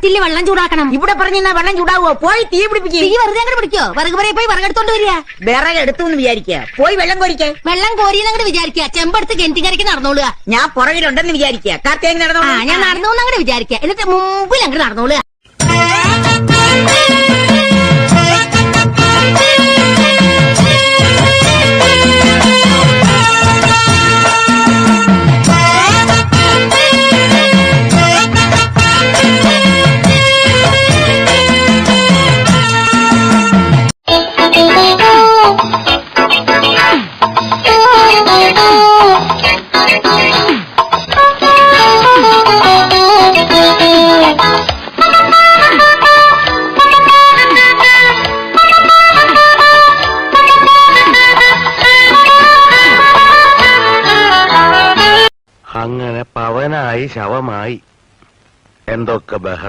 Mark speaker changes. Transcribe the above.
Speaker 1: കട്ടില് വെള്ളം ചൂടാക്കണം.
Speaker 2: ഇവിടെ പറഞ്ഞാ വെള്ളം ചൂടാവോ? പോയി തീ പിടിപ്പിക്കും.
Speaker 1: തീ വെറുതെ അങ്ങോട്ട് പിടിക്കോ? വിറക് പറയെ പോയി വിറകെടുത്തോണ്ട് വരിക.
Speaker 2: വിറക് എടുത്തു വിചാരിക്കുക. പോയി വെള്ളം കോരിക്കേ.
Speaker 1: വെള്ളം കോരിയെന്നങ്ങോട്ട് വിചാരിക്കുക. ചെമ്പെടുത്ത് കെന്റിക്കരയ്ക്ക് നടന്നോളുക.
Speaker 2: ഞാൻ പുറകിലുണ്ടെന്ന് വിചാരിക്കുക. കാർത്തിക് നടന്നോ?
Speaker 1: ഞാൻ നടന്നോന്ന് അങ്ങോട്ട് വിചാരിക്കുക. എന്നിട്ട് മുമ്പിൽ അങ്ങോട്ട് നടന്നോളുക.
Speaker 3: അങ്ങനെ പവനായി ശവമായി എന്തൊക്കെ ബഹളം.